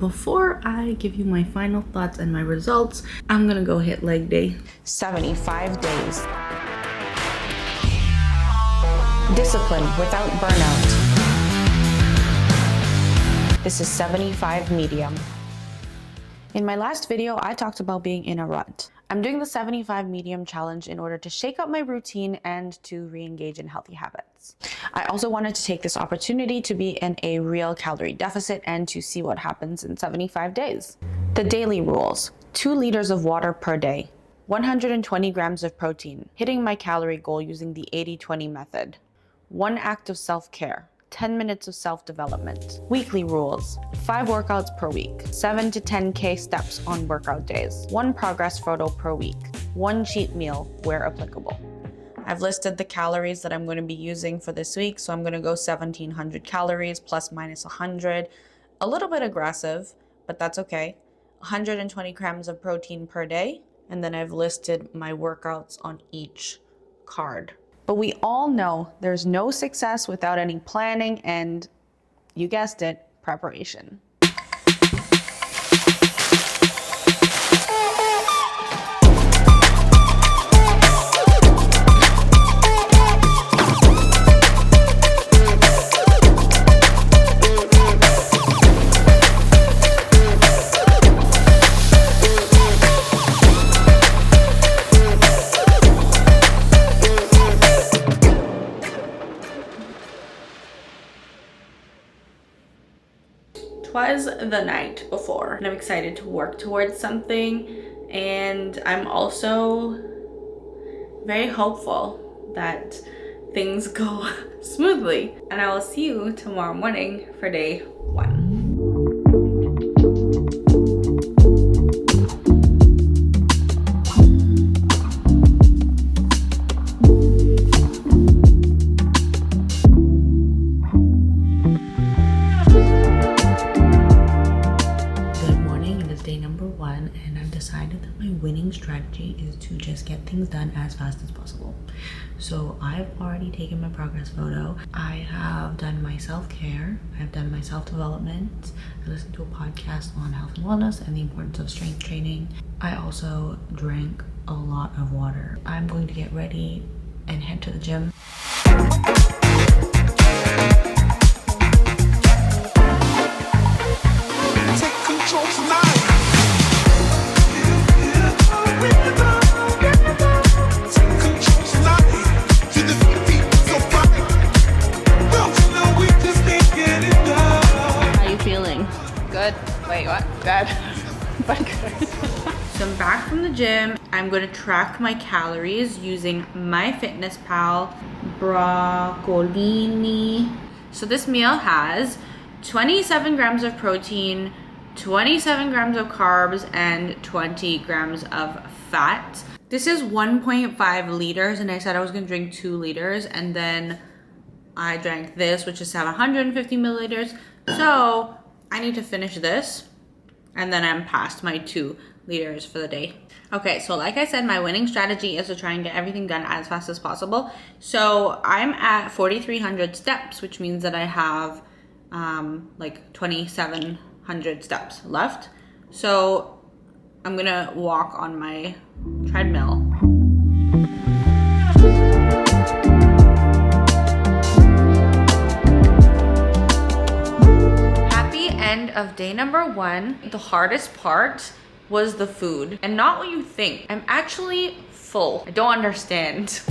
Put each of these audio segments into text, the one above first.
Before I give you my final thoughts and my results, I'm gonna go hit leg day. 75 days. Discipline without burnout. This is 75 medium. In my last video, I talked about being in a rut. I'm doing the 75 medium challenge in order to shake up my routine and to re-engage in healthy habits. I also wanted to take this opportunity to be in a real calorie deficit and to see what happens in 75 days. The daily rules: 2 liters of water per day, 120 grams of protein, hitting my calorie goal using the 80-20 method, 1 act of self-care, 10 minutes of self-development. Weekly rules: 5 workouts per week, 7 to 10K steps on workout days, 1 progress photo per week, 1 cheat meal where applicable. I've listed the calories that I'm going to be using for this week, so I'm going to go 1,700 calories plus minus 100. A little bit aggressive, but that's okay. 120 grams of protein per day, and then I've listed my workouts on each card. But we all know there's no success without any planning and, you guessed it, preparation. Twas the night before, and I'm excited to work towards something, and I'm also very hopeful that things go smoothly. And I will see you tomorrow morning for day 1. And I've decided that my winning strategy is to just get things done as fast as possible. So I've already taken my progress photo. I have done my self-care. I've done my self-development. I listened to a podcast on health and wellness and the importance of strength training. I also drank a lot of water. I'm going to get ready and head to the gym. Take control tonight. Good. Wait, what? Good. But good. So I'm back from the gym. I'm going to track my calories using MyFitnessPal broccolini. So this meal has 27 grams of protein, 27 grams of carbs, and 20 grams of fat. This is 1.5 liters, and I said I was going to drink 2 liters, and then I drank this, which is 750 milliliters. So I need to finish this, and then I'm past my 2 liters for the day. Okay, so like I said, my winning strategy is to try and get everything done as fast as possible. So I'm at 4,300 steps, which means that I have like 2,700 steps left. So I'm gonna walk on my treadmill. End of day number 1. The hardest part was the food, and not what you think. I'm actually full. I don't understand. So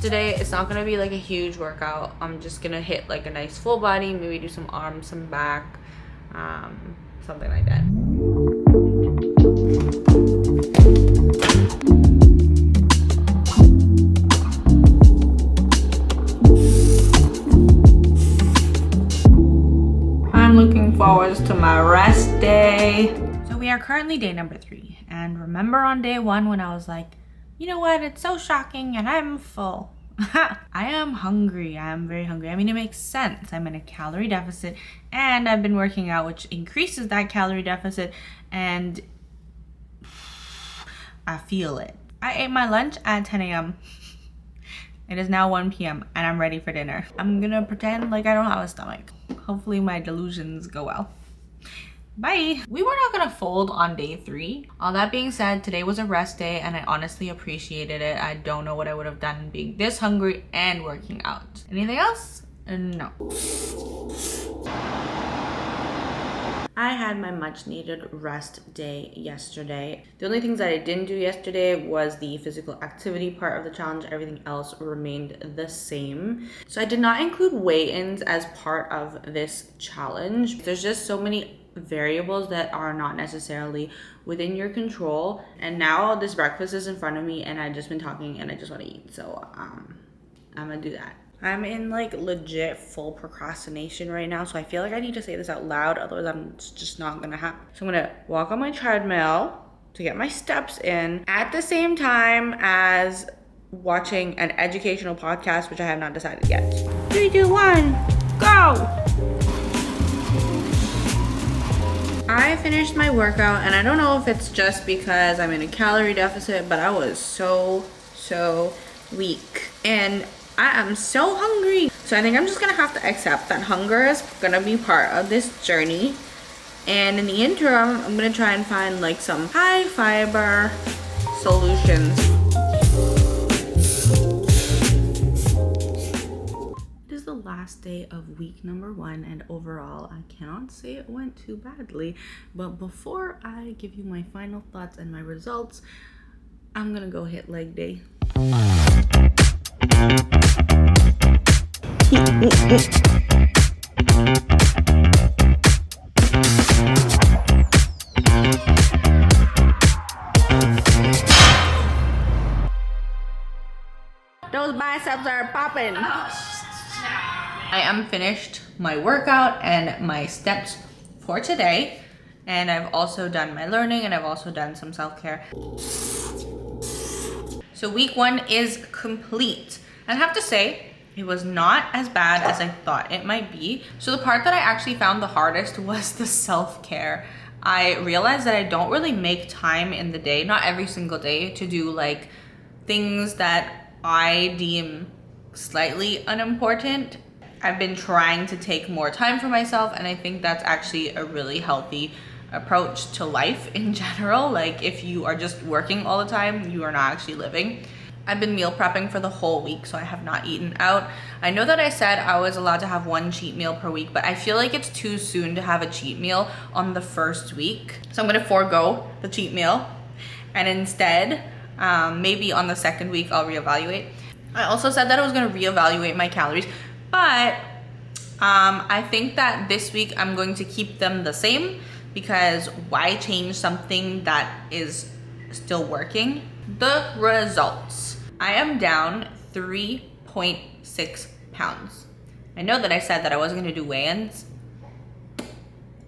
today it's not gonna be like a huge workout. I'm just gonna hit like a nice full body, maybe do some arms, some back, something like that. I'm looking forward to my rest day. So we are currently day number 3, and remember on day 1 when I was like, you know what, it's so shocking and I'm full. I am hungry. I am very hungry. I mean, it makes sense. I'm in a calorie deficit and I've been working out, which increases that calorie deficit, and I feel it. I ate my lunch at 10 a.m. It is now 1 p.m. and I'm ready for dinner. I'm gonna pretend like I don't have a stomach. Hopefully my delusions go well. Bye. We were not gonna fold on day 3. All that being said, today was a rest day and I honestly appreciated it. I don't know what I would have done being this hungry and working out. Anything else? No. I had my much needed rest day yesterday. The only things that I didn't do yesterday was the physical activity part of the challenge. Everything else remained the same. So I did not include weigh-ins as part of this challenge. There's just so many variables that are not necessarily within your control. And now this breakfast is in front of me and I've just been talking and I just want to eat. So I'm gonna do that. I'm in like legit full procrastination right now, so I feel like I need to say this out loud, otherwise it's just not gonna happen. So I'm gonna walk on my treadmill to get my steps in at the same time as watching an educational podcast, which I have not decided yet. 3, 2, 1, go! I finished my workout and I don't know if it's just because I'm in a calorie deficit, but I was so weak and I am so hungry. So I think I'm just gonna have to accept that hunger is gonna be part of this journey. And in the interim, I'm gonna try and find like some high fiber solutions. It is the last day of week number 1 and overall, I cannot say it went too badly. But before I give you my final thoughts and my results, I'm gonna go hit leg day. Those biceps are popping. I am finished my workout and my steps for today. And I've also done my learning and I've also done some self-care. So week 1 is complete. And I have to say, it was not as bad as I thought it might be. So the part that I actually found the hardest was the self-care. I realized that I don't really make time in the day, not every single day, to do like things that I deem slightly unimportant. I've been trying to take more time for myself and I think that's actually a really healthy approach to life in general. Like if you are just working all the time, you are not actually living. I've been meal prepping for the whole week, so I have not eaten out. I know that I said I was allowed to have 1 cheat meal per week, but I feel like it's too soon to have a cheat meal on the first week. So I'm gonna forego the cheat meal and instead, maybe on the second week, I'll reevaluate. I also said that I was gonna reevaluate my calories, but I think that this week I'm going to keep them the same because why change something that is still working? The results. I am down 3.6 pounds. I know that I said that I wasn't gonna do weigh-ins.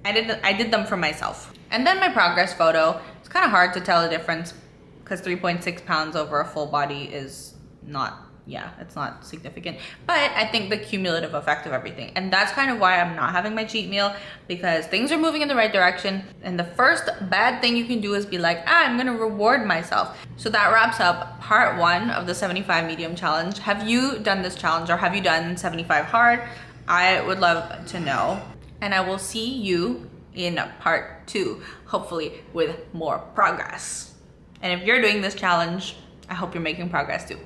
I did them for myself. And then my progress photo. It's kind of hard to tell the difference because 3.6 pounds over a full body is not, it's not significant. But I think the cumulative effect of everything. And that's kind of why I'm not having my cheat meal because things are moving in the right direction. And the first bad thing you can do is be like, I'm gonna reward myself. So that wraps up part 1 of the 75 medium challenge. Have you done this challenge or have you done 75 hard? I would love to know. And I will see you in part 2, hopefully with more progress. And if you're doing this challenge, I hope you're making progress too.